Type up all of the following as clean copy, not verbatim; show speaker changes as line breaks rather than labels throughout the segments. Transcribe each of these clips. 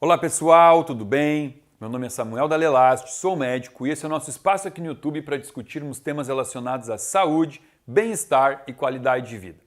Olá pessoal, tudo bem? Meu nome é Samuel Dalelast, sou médico e esse é o nosso espaço aqui no YouTube para discutirmos temas relacionados à saúde, bem-estar e qualidade de vida.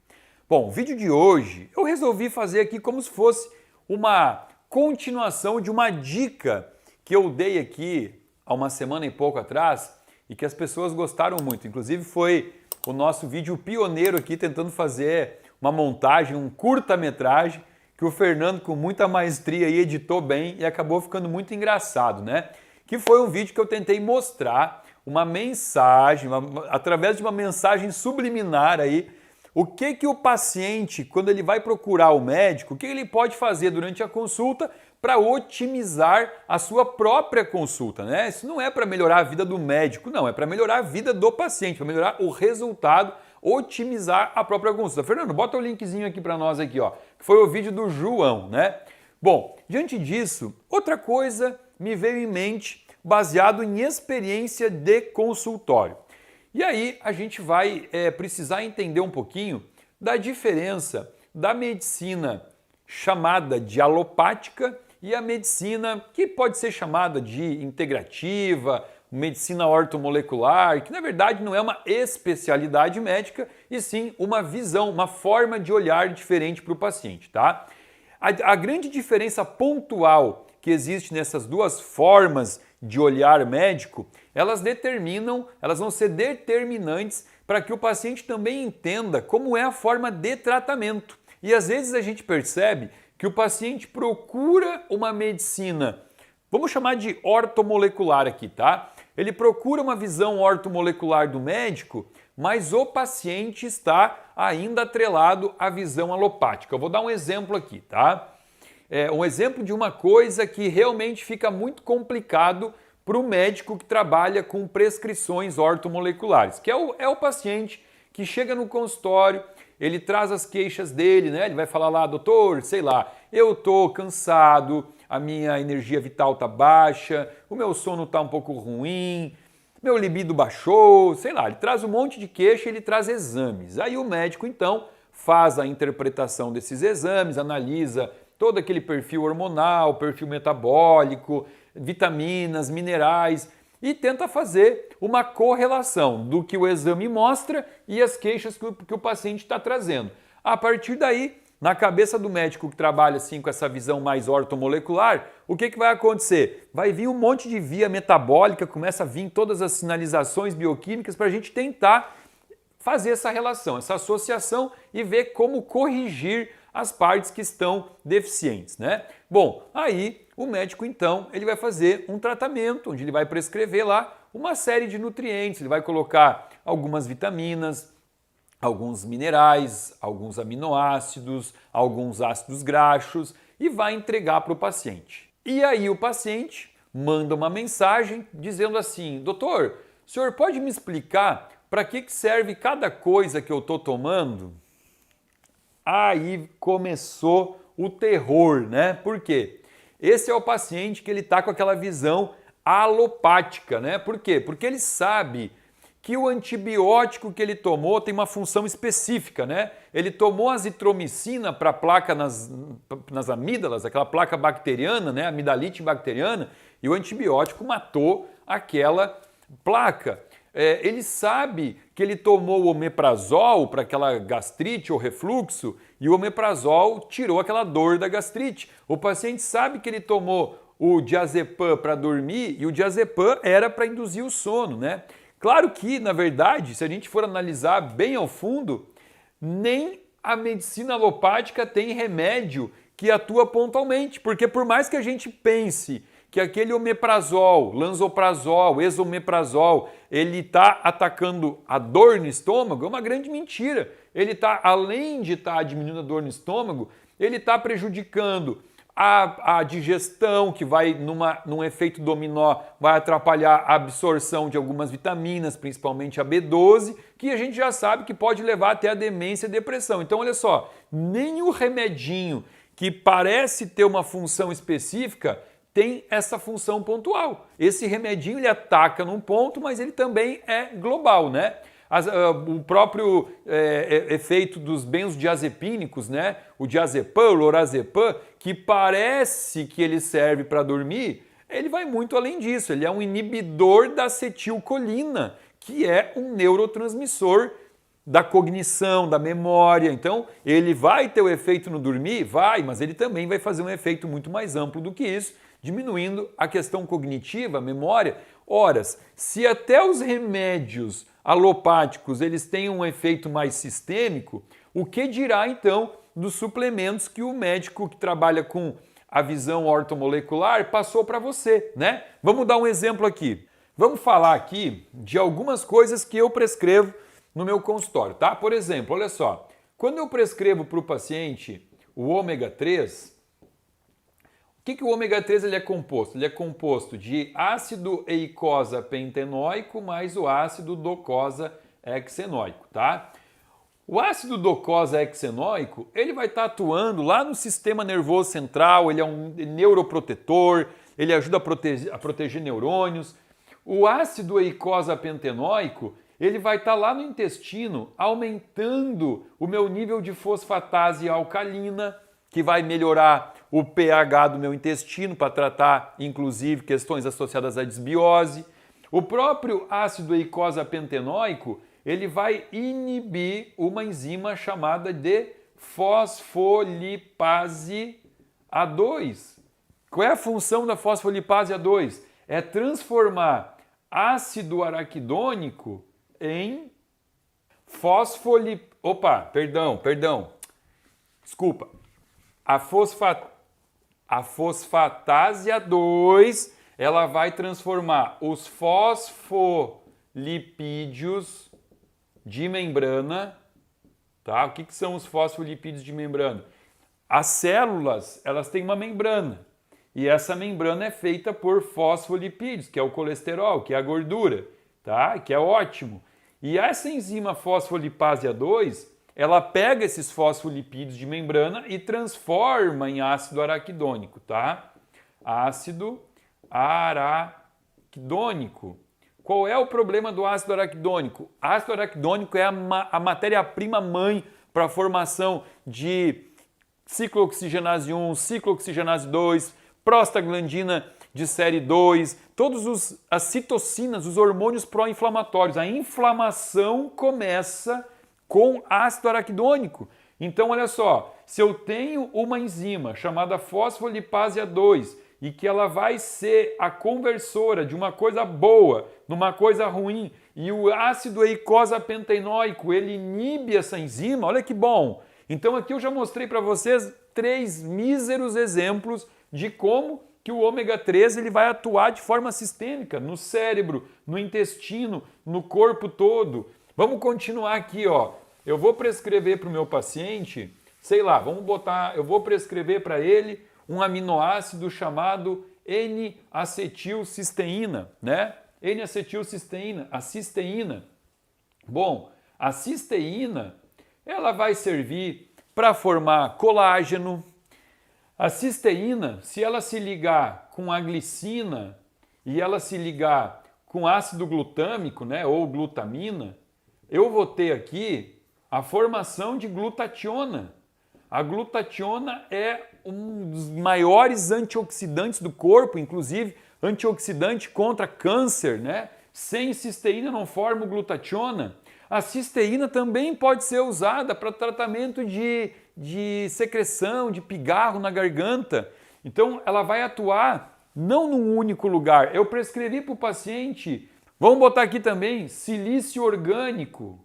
Bom, o vídeo de hoje eu resolvi fazer aqui como se fosse uma continuação de uma dica que eu dei aqui há uma semana e pouco atrás e que as pessoas gostaram muito. Inclusive foi o nosso vídeo pioneiro aqui tentando fazer uma montagem, um curta-metragem que o Fernando com muita maestria aí editou bem e acabou ficando muito engraçado, né? Que foi um vídeo que eu tentei mostrar uma mensagem, através de uma mensagem subliminar aí, o que o paciente, quando ele vai procurar o médico, o que ele pode fazer durante a consulta para otimizar a sua própria consulta, né? Isso não é para melhorar a vida do médico, não, é para melhorar a vida do paciente, para melhorar o resultado, otimizar a própria consulta. Fernando, bota o linkzinho aqui para nós aqui, ó, que foi o vídeo do João, né? Bom, diante disso, outra coisa me veio em mente baseado em experiência de consultório. E aí a gente vai precisar entender um pouquinho da diferença da medicina chamada de alopática e a medicina que pode ser chamada de integrativa, medicina ortomolecular, que na verdade não é uma especialidade médica, e sim uma visão, uma forma de olhar diferente para o paciente, tá? A grande diferença pontual que existe nessas duas formas de olhar médico, elas vão ser determinantes para que o paciente também entenda como é a forma de tratamento. E às vezes a gente percebe que o paciente procura uma medicina, vamos chamar de ortomolecular aqui, tá? Ele procura uma visão ortomolecular do médico, mas o paciente está ainda atrelado à visão alopática. Eu vou dar um exemplo aqui, tá? Um exemplo de uma coisa que realmente fica muito complicado para o médico que trabalha com prescrições ortomoleculares, que é o paciente que chega no consultório, ele traz as queixas dele, né? Ele vai falar lá, doutor, sei lá, eu tô cansado, a minha energia vital tá baixa, o meu sono tá um pouco ruim, meu libido baixou, sei lá, ele traz um monte de queixa, ele traz exames. Aí o médico então faz a interpretação desses exames, analisa todo aquele perfil hormonal, perfil metabólico, vitaminas, minerais e tenta fazer uma correlação do que o exame mostra e as queixas que o paciente está trazendo. A partir daí, na cabeça do médico que trabalha assim com essa visão mais ortomolecular, o que vai acontecer? Vai vir um monte de via metabólica, começa a vir todas as sinalizações bioquímicas para a gente tentar fazer essa relação, essa associação e ver como corrigir as partes que estão deficientes, né? Bom, aí o médico então, ele vai fazer um tratamento onde ele vai prescrever lá uma série de nutrientes, ele vai colocar algumas vitaminas, alguns minerais, alguns aminoácidos, alguns ácidos graxos e vai entregar para o paciente. E aí o paciente manda uma mensagem dizendo assim, doutor, o senhor pode me explicar para que serve cada coisa que eu estou tomando? Aí começou o terror, né? Por quê? Esse é o paciente que ele está com aquela visão alopática, né? Por quê? Porque ele sabe que o antibiótico que ele tomou tem uma função específica, né? Ele tomou azitromicina para a placa nas amígdalas, aquela placa bacteriana, né? Amidalite bacteriana, e o antibiótico matou aquela placa. Ele sabe que ele tomou o omeprazol para aquela gastrite ou refluxo e o omeprazol tirou aquela dor da gastrite. O paciente sabe que ele tomou o diazepam para dormir e o diazepam era para induzir o sono, né? Claro que, na verdade, se a gente for analisar bem ao fundo, nem a medicina alopática tem remédio que atua pontualmente, porque por mais que a gente pense que aquele omeprazol, lansoprazol, esomeprazol, ele está atacando a dor no estômago, é uma grande mentira. Ele está, além de estar diminuindo a dor no estômago, ele está prejudicando a digestão, que vai, num efeito dominó, vai atrapalhar a absorção de algumas vitaminas, principalmente a B12, que a gente já sabe que pode levar até a demência e depressão. Então, olha só, nem o remedinho que parece ter uma função específica tem essa função pontual. Esse remedinho ele ataca num ponto, mas ele também é global, né? O próprio efeito dos benzodiazepínicos, né? O diazepam, o lorazepam, que parece que ele serve para dormir, ele vai muito além disso. Ele é um inibidor da acetilcolina, que é um neurotransmissor da cognição, da memória. Então, ele vai ter o efeito no dormir? Vai, mas ele também vai fazer um efeito muito mais amplo do que isso, diminuindo a questão cognitiva, a memória. Ora, se até os remédios alopáticos eles têm um efeito mais sistêmico, o que dirá então dos suplementos que o médico que trabalha com a visão ortomolecular passou para você, né? Vamos dar um exemplo aqui. Vamos falar aqui de algumas coisas que eu prescrevo no meu consultório, tá? Por exemplo, olha só, quando eu prescrevo para o paciente o ômega 3, o que o ômega 3 ele é composto? Ele é composto de ácido eicosapentenoico mais o ácido docosahexenoico, tá? O ácido docosahexenoico, ele vai estar atuando lá no sistema nervoso central, ele é um neuroprotetor, ele ajuda a proteger neurônios. O ácido eicosapentenoico, ele vai estar lá no intestino, aumentando o meu nível de fosfatase alcalina, que vai melhorar o pH do meu intestino para tratar, inclusive, questões associadas à desbiose. O próprio ácido eicosapentenoico, ele vai inibir uma enzima chamada de fosfolipase A2. Qual é a função da fosfolipase A2? É transformar ácido araquidônico em Desculpa. A fosfatase A2, ela vai transformar os fosfolipídios de membrana, tá? O que são os fosfolipídios de membrana? As células, elas têm uma membrana, e essa membrana é feita por fosfolipídios, que é o colesterol, que é a gordura, tá? Que é ótimo. E essa enzima fosfolipase A2, ela pega esses fosfolipídios de membrana e transforma em ácido araquidônico, tá? Ácido araquidônico. Qual é o problema do ácido araquidônico? Ácido araquidônico é a matéria-prima mãe para a formação de ciclooxigenase 1, ciclooxigenase 2, prostaglandina de série 2, todas as citocinas, os hormônios pró-inflamatórios. A inflamação começa com ácido araquidônico. Então, olha só, se eu tenho uma enzima chamada fosfolipase A2 e que ela vai ser a conversora de uma coisa boa numa coisa ruim, e o ácido eicosapentenoico, ele inibe essa enzima, olha que bom! Então aqui eu já mostrei para vocês 3 míseros exemplos de como que o ômega 3 ele vai atuar de forma sistêmica no cérebro, no intestino, no corpo todo. Vamos continuar aqui, ó. Eu vou prescrever para o meu paciente, sei lá, eu vou prescrever para ele um aminoácido chamado N-acetilcisteína, né? N-acetilcisteína, a cisteína. Bom, a cisteína, ela vai servir para formar colágeno. A cisteína, se ela se ligar com a glicina e ela se ligar com ácido glutâmico, né, ou glutamina, eu vou ter aqui a formação de glutationa. A glutationa é um dos maiores antioxidantes do corpo, inclusive antioxidante contra câncer, né? Sem cisteína não forma glutationa. A cisteína também pode ser usada para tratamento de secreção, de pigarro na garganta. Então, ela vai atuar não num único lugar. Eu prescrevi para o paciente, vamos botar aqui também, silício orgânico.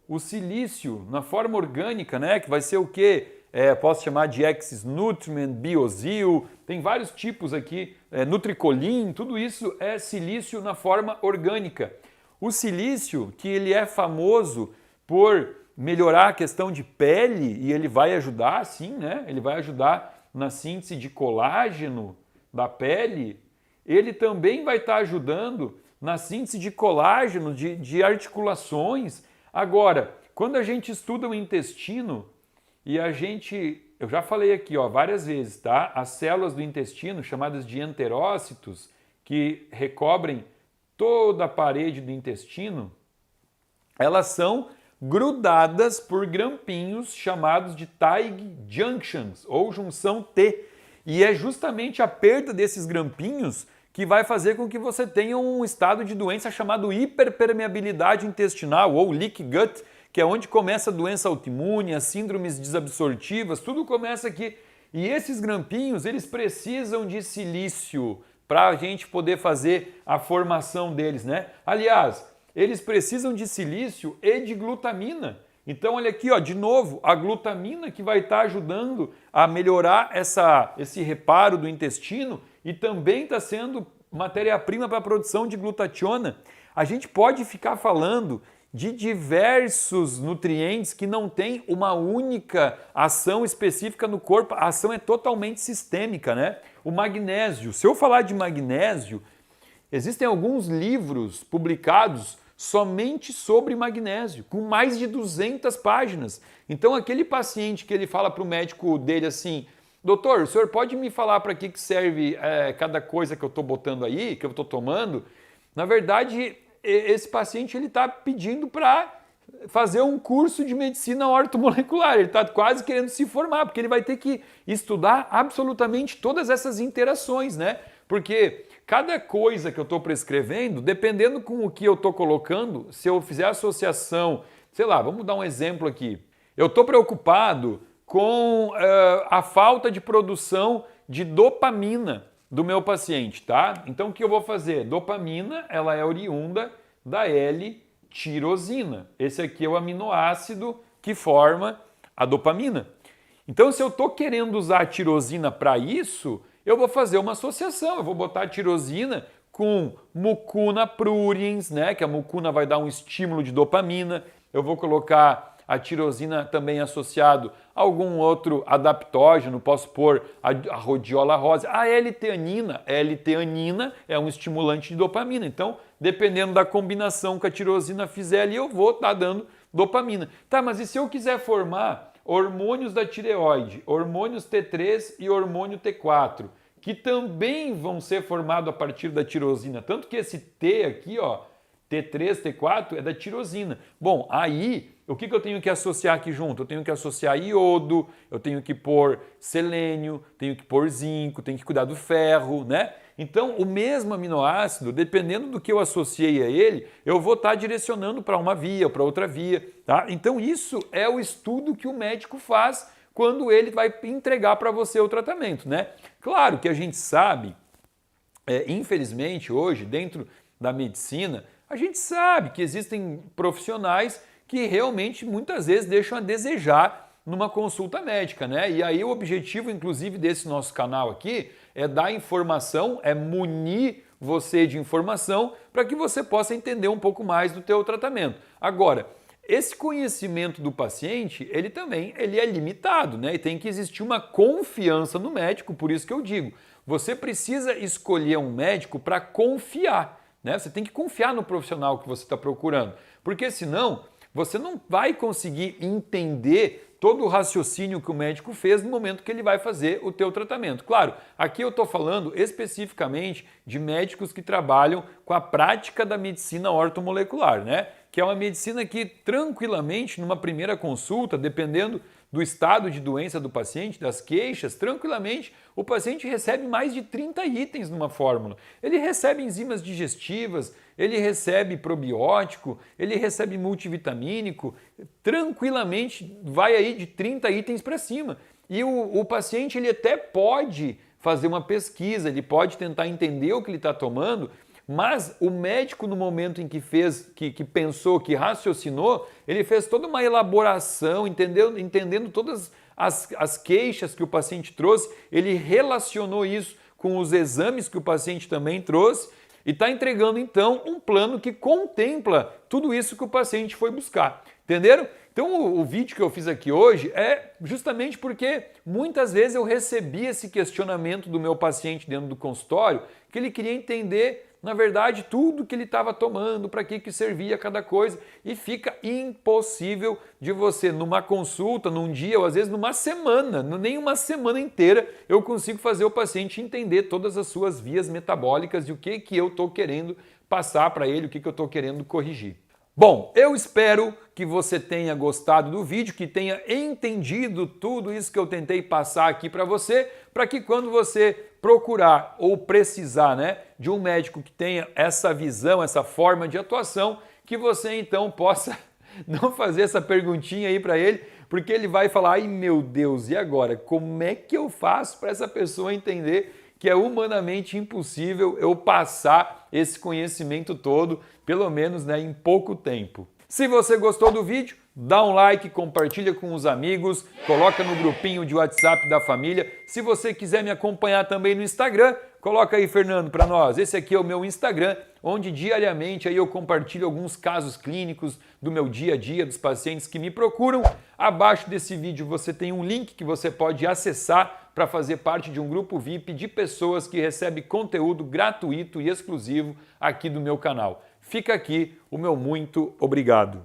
O silício, na forma orgânica, né? Que vai ser o quê? Posso chamar de X-Nutriment, Biosil, tem vários tipos aqui, Nutricolin, tudo isso é silício na forma orgânica. O silício, que ele é famoso por melhorar a questão de pele, e ele vai ajudar, sim, né? Ele vai ajudar na síntese de colágeno da pele, ele também vai estar ajudando na síntese de colágeno, de articulações. Agora, quando a gente estuda o intestino, e eu já falei aqui, ó, várias vezes, tá? As células do intestino, chamadas de enterócitos, que recobrem toda a parede do intestino, elas são grudadas por grampinhos chamados de tight junctions, ou junção T. E é justamente a perda desses grampinhos que vai fazer com que você tenha um estado de doença chamado hiperpermeabilidade intestinal, ou leaky gut, que é onde começa a doença autoimune, as síndromes desabsortivas, tudo começa aqui. E esses grampinhos, eles precisam de silício para a gente poder fazer a formação deles, né? Aliás, eles precisam de silício e de glutamina. Então, olha aqui, ó, de novo, a glutamina que vai estar ajudando a melhorar esse reparo do intestino e também está sendo matéria-prima para a produção de glutationa. A gente pode ficar falando de diversos nutrientes que não têm uma única ação específica no corpo, a ação é totalmente sistêmica, né? O magnésio, se eu falar de magnésio, existem alguns livros publicados somente sobre magnésio, com mais de 200 páginas. Então aquele paciente que ele fala para o médico dele assim, doutor, o senhor pode me falar para que serve cada coisa que eu estou botando aí, que eu estou tomando? Na verdade, esse paciente ele está pedindo para fazer um curso de medicina ortomolecular, ele está quase querendo se formar, porque ele vai ter que estudar absolutamente todas essas interações, né? Porque cada coisa que eu estou prescrevendo, dependendo com o que eu estou colocando, se eu fizer associação, sei lá, vamos dar um exemplo aqui. Eu estou preocupado com a falta de produção de dopamina do meu paciente, tá? Então o que eu vou fazer? Dopamina, ela é oriunda da L-tirosina. Esse aqui é o aminoácido que forma a dopamina. Então se eu estou querendo usar a tirosina para isso, eu vou fazer uma associação, eu vou botar a tirosina com mucuna pruriens, né? Que a mucuna vai dar um estímulo de dopamina. Eu vou colocar a tirosina também associado a algum outro adaptógeno, posso pôr a rhodiola rosa, a L-teanina. A L-teanina é um estimulante de dopamina, então dependendo da combinação que a tirosina fizer ali, eu vou estar dando dopamina. Tá, mas e se eu quiser formar hormônios da tireoide, hormônios T3 e hormônio T4, que também vão ser formados a partir da tirosina, tanto que esse T aqui, ó, T3, T4 é da tirosina. Bom, aí o que eu tenho que associar aqui junto? Eu tenho que associar iodo, eu tenho que pôr selênio, tenho que pôr zinco, tenho que cuidar do ferro, né? Então, o mesmo aminoácido, dependendo do que eu associei a ele, eu vou estar direcionando para uma via ou para outra via, tá? Então, isso é o estudo que o médico faz quando ele vai entregar para você o tratamento, né? Claro que a gente sabe, infelizmente hoje, dentro da medicina, a gente sabe que existem profissionais que realmente muitas vezes deixam a desejar numa consulta médica, né? E aí o objetivo, inclusive, desse nosso canal aqui é dar informação, é munir você de informação para que você possa entender um pouco mais do teu tratamento. Agora, esse conhecimento do paciente, ele é limitado, né? E tem que existir uma confiança no médico, por isso que eu digo, você precisa escolher um médico para confiar, né? Você tem que confiar no profissional que você está procurando, porque senão você não vai conseguir entender todo o raciocínio que o médico fez no momento que ele vai fazer o teu tratamento. Claro, aqui eu estou falando especificamente de médicos que trabalham com a prática da medicina ortomolecular, né? Que é uma medicina que tranquilamente, numa primeira consulta, dependendo do estado de doença do paciente, das queixas, tranquilamente o paciente recebe mais de 30 itens numa fórmula. Ele recebe enzimas digestivas, ele recebe probiótico, ele recebe multivitamínico, tranquilamente vai aí de 30 itens para cima. E o paciente ele até pode fazer uma pesquisa, ele pode tentar entender o que ele está tomando, mas o médico, no momento em que fez, que pensou, que raciocinou, ele fez toda uma elaboração, entendendo todas as queixas que o paciente trouxe, ele relacionou isso com os exames que o paciente também trouxe e está entregando, então, um plano que contempla tudo isso que o paciente foi buscar. Entenderam? Então, o vídeo que eu fiz aqui hoje é justamente porque muitas vezes eu recebi esse questionamento do meu paciente dentro do consultório, que ele queria entender, na verdade, tudo que ele estava tomando, para que servia cada coisa, e fica impossível de você, numa consulta, num dia, ou às vezes numa semana, nem uma semana inteira, eu consigo fazer o paciente entender todas as suas vias metabólicas e o que eu estou querendo passar para ele, o que eu estou querendo corrigir. Bom, eu espero que você tenha gostado do vídeo, que tenha entendido tudo isso que eu tentei passar aqui para você, para que quando você procurar ou precisar, de um médico que tenha essa visão, essa forma de atuação, que você então possa não fazer essa perguntinha aí para ele, porque ele vai falar: ai meu Deus, e agora? Como é que eu faço para essa pessoa entender que é humanamente impossível eu passar esse conhecimento todo, pelo menos em pouco tempo? Se você gostou do vídeo, dá um like, compartilha com os amigos, coloca no grupinho de WhatsApp da família. Se você quiser me acompanhar também no Instagram, coloca aí, Fernando, para nós. Esse aqui é o meu Instagram, onde diariamente aí eu compartilho alguns casos clínicos do meu dia a dia, dos pacientes que me procuram. Abaixo desse vídeo você tem um link que você pode acessar para fazer parte de um grupo VIP de pessoas que recebem conteúdo gratuito e exclusivo aqui do meu canal. Fica aqui o meu muito obrigado.